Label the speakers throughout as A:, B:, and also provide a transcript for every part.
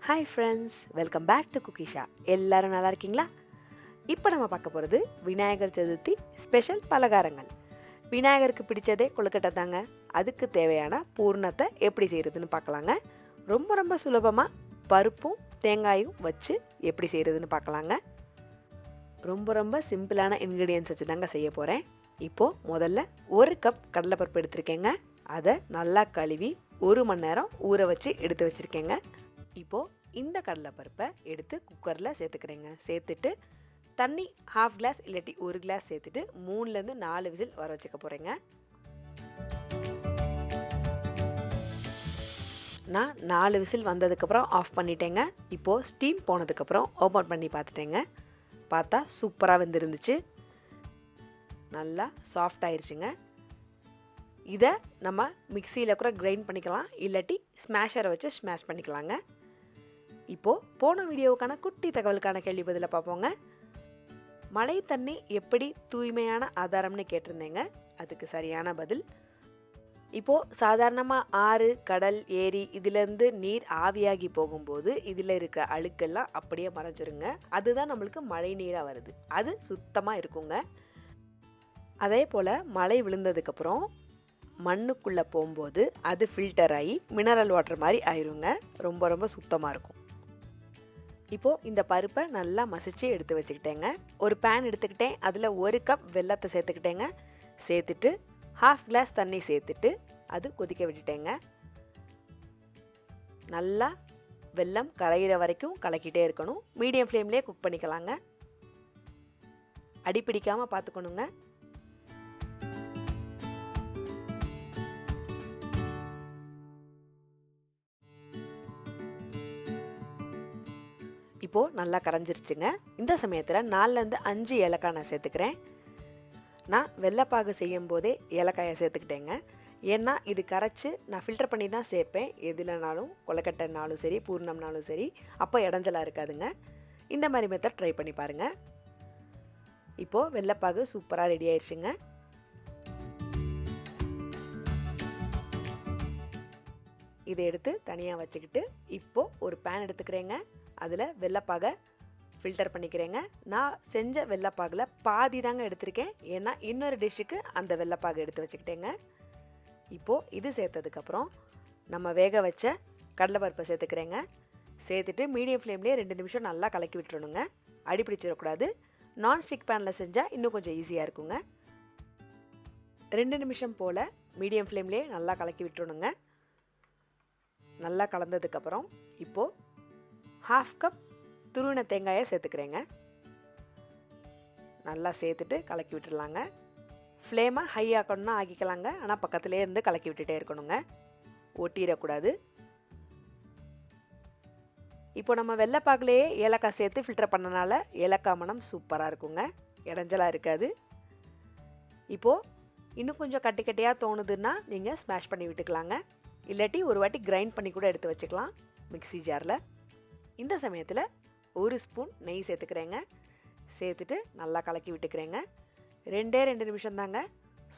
A: Hi friends, welcome back to Cookisha. எல்லாரும் நல்லா இருக்கீங்களா? இப்போ நம்ம பார்க்க போகிறது விநாயகர் சதுர்த்தி ஸ்பெஷல் பலகாரங்கள். விநாயகருக்கு பிடிச்சதே கொழுக்கட்டை தாங்க. அதுக்கு தேவையான பூர்ணத்தை எப்படி செய்கிறதுன்னு பார்க்கலாங்க. ரொம்ப ரொம்ப சுலபமாக பருப்பும் தேங்காயும் வச்சு எப்படி செய்கிறதுன்னு பார்க்கலாங்க. ரொம்ப ரொம்ப சிம்பிளான இன்க்ரீடியன்ஸ் வச்சு தாங்க செய்ய போகிறேன். இப்போது முதல்ல 1 கப் கடலைப்பருப்பு எடுத்திருக்கேங்க. அதை நல்லா கழுவி 1 மணி நேரம் ஊற வச்சு எடுத்து வச்சுருக்கேங்க. இப்போது இந்த கடலைப்பருப்பை எடுத்து குக்கரில் சேர்த்துக்கிறேங்க. சேர்த்துட்டு தண்ணி 1/2 கிளாஸ் இல்லாட்டி 1 கிளாஸ் சேர்த்துட்டு 3லேருந்து 4 விசில் வர வச்சுக்க போகிறேங்க. நான் 4 விசில் வந்ததுக்கப்புறம் ஆஃப் பண்ணிட்டேங்க. இப்போது ஸ்டீம் போனதுக்கப்புறம் ஓப்பன் பண்ணி பார்த்துட்டேங்க. பார்த்தா சூப்பராக வெந்திருந்துச்சு, நல்லா சாஃப்ட் ஆயிடுச்சுங்க. இதை நம்ம மிக்சியில் கூட கிரைண்ட் பண்ணிக்கலாம், இல்லாட்டி ஸ்மாஷரை வச்சு ஸ்மாஷ் பண்ணிக்கலாங்க. இப்போது போன வீடியோவுக்கான குட்டி தகவலுக்கான கேள்வி பதிலை பார்ப்போங்க. மழை தண்ணி எப்படி தூய்மையான ஆதாரம்னு கேட்டிருந்தேங்க. அதுக்கு சரியான பதில். இப்போது சாதாரணமாக ஆறு, கடல், ஏரி இதிலேருந்து நீர் ஆவியாகி போகும்போது இதில் இருக்க அழுக்கெல்லாம் அப்படியே மறைஞ்சிருங்க. அதுதான் நம்மளுக்கு மழை நீராக வருது. அது சுத்தமாக இருக்குங்க. அதே போல் மழை விழுந்ததுக்கப்புறம் மண்ணுக்குள்ளே போகும்போது அது ஃபில்டர் ஆகி மினரல் வாட்டர் மாதிரி ஆயிருங்க. ரொம்ப ரொம்ப சுத்தமாக இருக்கும். இப்போது இந்த பருப்பை நல்லா மசிச்சு எடுத்து வச்சுக்கிட்டேங்க. ஒரு பேன் எடுத்துக்கிட்டேன். அதில் 1 கப் வெல்லத்தை சேர்த்துக்கிட்டேங்க. சேர்த்துட்டு 1/2 கிளாஸ் தண்ணி சேர்த்துட்டு அது கொதிக்க விட்டுட்டேங்க. நல்லா வெல்லம் கரையிற வரைக்கும் கலக்கிட்டே இருக்கணும். மீடியம் ஃப்ளேம்லேயே குக் பண்ணிக்கலாங்க. அடிப்பிடிக்காமல் பார்த்துக்கணுங்க. இப்போது நல்லா கரைஞ்சிருச்சுங்க. இந்த சமயத்தில் 4லேருந்து 5 ஏலக்காய் நான் சேர்த்துக்கிறேன். நான் வெள்ளைப்பாகு செய்யும் போதே ஏலக்காயை சேர்த்துக்கிட்டேங்க. ஏன்னா இது கரைச்சி நான் ஃபில்டர் பண்ணி தான் சேர்ப்பேன். எதுலனாலும் கொழுக்கட்டைனாலும் சரி, பூர்ணம்னாலும் சரி, அப்போ இடைஞ்சலாக இருக்காதுங்க. இந்த மாதிரி மெத்தட் ட்ரை பண்ணி பாருங்கள். இப்போது வெள்ளைப்பாகு சூப்பராக ரெடி ஆயிடுச்சுங்க. இதை எடுத்து தனியாக வச்சுக்கிட்டு இப்போது ஒரு பேன் எடுத்துக்கிறேங்க. அதில் வெள்ளைப்பாகை ஃபில்டர் பண்ணிக்கிறேங்க. நான் செஞ்ச வெள்ளைப்பாகில் பாதி தாங்க எடுத்திருக்கேன். ஏன்னா இன்னொரு டிஷ்ஷுக்கு அந்த வெள்ளைப்பாகு எடுத்து வச்சுக்கிட்டேங்க. இப்போது இது சேர்த்ததுக்கப்புறம் நம்ம வேக வச்ச கடலைப்பருப்பை சேர்த்துக்கிறேங்க. சேர்த்துட்டு மீடியம் ஃப்ளேம்லேயே 2 நிமிஷம் நல்லா கலக்கி விட்டுறணுங்க. அடிப்பிடிச்சிடக்கூடாது. நான்ஸ்டிக் பேனில் செஞ்சால் இன்னும் கொஞ்சம் ஈஸியாக இருக்குங்க. 2 நிமிஷம் போல் மீடியம் ஃப்ளேம்லேயே நல்லா கலக்கி விட்டுறணுங்க. நல்லா கலந்ததுக்கப்புறம் இப்போது 1/2 கப் துருவின தேங்காயை சேர்த்துக்கிறேங்க. நல்லா சேர்த்துட்டு கலக்கி விட்டுடலாங்க. ஃப்ளேமை ஹை ஆக்கணும்னா ஆக்கிக்கலாங்க. ஆனால் பக்கத்துலேயே இருந்து கலக்கி விட்டுட்டே இருக்கணுங்க. ஒட்டிடக்கூடாது. இப்போ நம்ம வெள்ளைப்பாகுலேயே ஏலக்காய் சேர்த்து ஃபில்டர் பண்ணனால ஏலக்காய் மணம் சூப்பராக இருக்குங்க. இடைஞ்சலாக இருக்காது. இப்போது இன்னும் கொஞ்சம் கட்டி கட்டியாக தோணுதுன்னா நீங்கள் ஸ்மாஷ் பண்ணி விட்டுக்கலாங்க. இல்லாட்டி ஒரு வாட்டி கிரைண்ட் பண்ணி கூட எடுத்து வச்சுக்கலாம் மிக்ஸி ஜாரில். இந்த சமயத்தில் 1 ஸ்பூன் நெய் சேர்த்துக்கிறேங்க. சேர்த்துட்டு நல்லா கலக்கி விட்டுக்கிறேங்க. 2 நிமிஷம் தாங்க,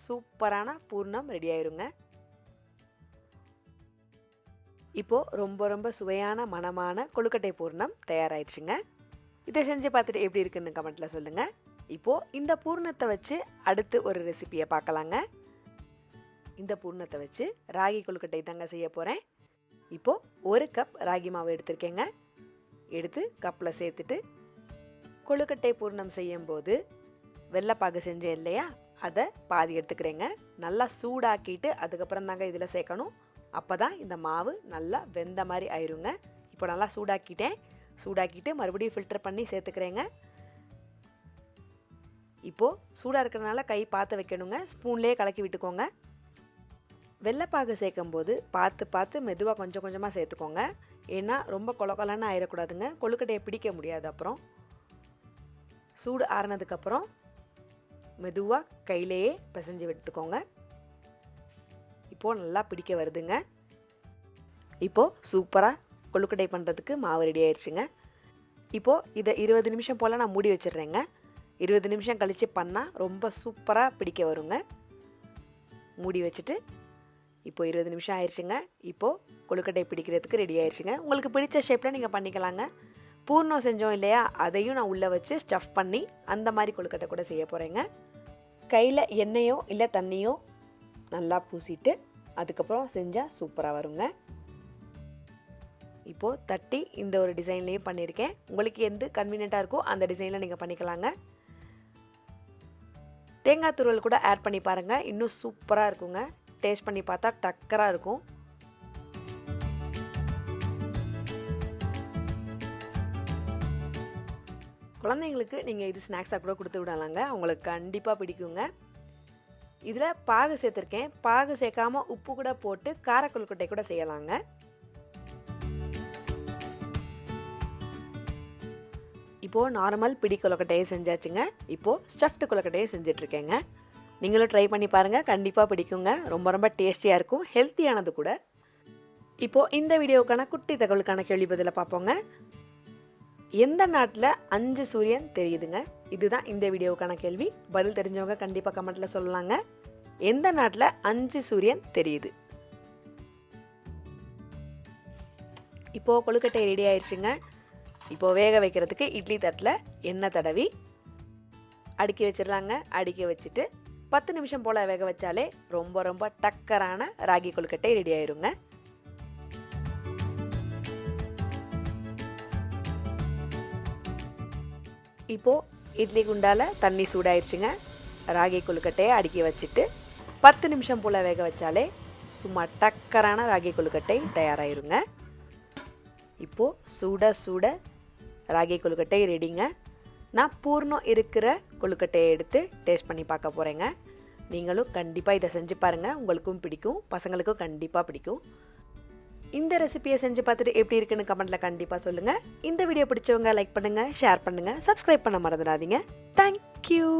A: சூப்பரான பூர்ணம் ரெடி ஆயிருங்க. இப்போது ரொம்ப ரொம்ப சுவையான மணமான கொழுக்கட்டை பூர்ணம் தயாராகிடுச்சுங்க. இதை செஞ்சு பார்த்துட்டு எப்படி இருக்குன்னு கமெண்ட்டில் சொல்லுங்கள். இப்போது இந்த பூர்ணத்தை வச்சு அடுத்து ஒரு ரெசிபியை பார்க்கலாங்க. இந்த பூர்ணத்தை வச்சு ராகி கொழுக்கட்டை தாங்க செய்ய போகிறேன். இப்போது 1 கப் ராகி மாவு எடுத்திருக்கேங்க. எடுத்து கப்பில் சேர்த்துட்டு கொழுக்கட்டை பூர்ணம் செய்யும்போது வெள்ளைப்பாகு செஞ்சேன் இல்லையா, அதை பாதி எடுத்துக்கிறேங்க. நல்லா சூடாக்கிட்டு அதுக்கப்புறம் தாங்க இதில் சேர்க்கணும். அப்போ தான் இந்த மாவு நல்லா வெந்த மாதிரி ஆயிருங்க. இப்போ நல்லா சூடாக்கிட்டு மறுபடியும் ஃபில்டர் பண்ணி சேர்த்துக்கிறேங்க. இப்போது சூடாக இருக்கிறதுனால கை பார்த்து வைக்கணுங்க. ஸ்பூன்லேயே கலக்கி விட்டுக்கோங்க. வெள்ளைப்பாகு சேர்க்கும்போது பார்த்து மெதுவாக கொஞ்சம் கொஞ்சமாக சேர்த்துக்கோங்க. ஏன்னா ரொம்ப கொலன்னு ஆயிடக்கூடாதுங்க. கொழுக்கட்டையை பிடிக்க முடியாது. அப்புறம் சூடு ஆறினதுக்கப்புறம் மெதுவாக கையிலேயே பிசைஞ்சு விட்டுக்கோங்க. இப்போது நல்லா பிடிக்க வருதுங்க. இப்போது சூப்பராக கொழுக்கட்டை பண்ணுறதுக்கு மாவு ரெடி ஆயிடுச்சுங்க. இப்போது இதை 20 நிமிஷம் போல் நான் மூடி வச்சிடுறேங்க. 20 நிமிஷம் கழித்து பண்ணால் ரொம்ப சூப்பராக பிடிக்க வருங்க. மூடி வச்சுட்டு இப்போ 20 நிமிஷம் ஆயிடுச்சுங்க. இப்போது கொழுக்கட்டை பிடிக்கிறதுக்கு ரெடி ஆயிடுச்சுங்க. உங்களுக்கு பிடிச்ச ஷேப்பில் நீங்கள் பண்ணிக்கலாங்க. பூர்ணம் செஞ்சோம் இல்லையா, அதையும் நான் உள்ளே வச்சு ஸ்டஃப் பண்ணி அந்த மாதிரி கொழுக்கட்டை கூட செய்ய போகிறேங்க. கையில் எண்ணெயோ இல்லை தண்ணியோ நல்லா பூசிட்டு அதுக்கப்புறம் செஞ்சால் சூப்பராக வருங்க. இப்போது தட்டி இந்த ஒரு டிசைன்லேயும் பண்ணியிருக்கேன். உங்களுக்கு எது கன்வீனியண்ட்டாக இருக்கோ அந்த டிசைனில் நீங்கள் பண்ணிக்கலாங்க. தேங்காய் துருவல் கூட ஆட் பண்ணி பாருங்கள், இன்னும் சூப்பராக இருக்குங்க. டேஸ்ட் பண்ணி பார்த்தா டக்கராக இருக்கும். குழந்தைங்களுக்கு நீங்கள் இது ஸ்நாக்ஸாக கூட கொடுத்து விடலாங்க, அவங்களுக்கு கண்டிப்பாக பிடிக்குங்க. இதில் பாகு சேர்த்துருக்கேன். பாகு சேர்க்காமல் உப்பு கூட போட்டு கார கொழுக்கட்டை கூட செய்யலாங்க. இப்போது நார்மல் பிடி கொழுக்கட்டையை செஞ்சாச்சுங்க. இப்போது ஸ்டஃப்டு கொழுக்கட்டையை செஞ்சிட்ருக்கேங்க. நீங்களும் ட்ரை பண்ணி பாருங்கள், கண்டிப்பாக பிடிக்குங்க. ரொம்ப ரொம்ப டேஸ்டியாக இருக்கும், ஹெல்த்தியானது கூட. இப்போது இந்த வீடியோவுக்கான குட்டி தகவலுக்கான கேள்வி பதிலை பார்ப்போங்க. எந்த நாட்டில் 5 சூரியன் தெரியுதுங்க? இதுதான் இந்த வீடியோவுக்கான கேள்வி. பதில் தெரிஞ்சவங்க கண்டிப்பாக கமெண்ட்டில் சொல்லலாங்க. எந்த நாட்டில் 5 சூரியன் தெரியுது? இப்போது கொழுக்கட்டை ரெடி ஆயிடுச்சுங்க. இப்போது வேக வைக்கிறதுக்கு இட்லி தட்டில் எண்ணெய் தடவி அடுக்கி வச்சிடலாங்க. அடுக்கி வச்சுட்டு 10 நிமிஷம் போல் வேக வச்சாலே ரொம்ப ரொம்ப டக்கரான ராகி கொழுக்கட்டை ரெடி ஆயிருங்க. இப்போது இட்லி குண்டால் தண்ணி சூடாயிடுச்சுங்க. ராகி கொழுக்கட்டையை அடுக்கி வச்சுட்டு 10 நிமிஷம் போல் வேக வச்சாலே சும்மா டக்கரான ராகி கொழுக்கட்டை தயாராகிருங்க. இப்போது சுட சுட ராகி கொழுக்கட்டை ரெடிங்க. நான் பூர்ணம் இருக்கிற கொழுக்கட்டையை எடுத்து டேஸ்ட் பண்ணி பார்க்க போகிறேங்க. நீங்களும் கண்டிப்பாக இதை செஞ்சு பாருங்கள், உங்களுக்கும் பிடிக்கும், பசங்களுக்கும் கண்டிப்பாக பிடிக்கும். இந்த ரெசிபியை செஞ்சு பார்த்துட்டு எப்படி இருக்குன்னு கமெண்ட்டில் கண்டிப்பாக சொல்லுங்கள். இந்த வீடியோ பிடிச்சவங்க லைக் பண்ணுங்கள், ஷேர் பண்ணுங்கள், சப்ஸ்கிரைப் பண்ண மறந்துடாதீங்க. தேங்க்யூ.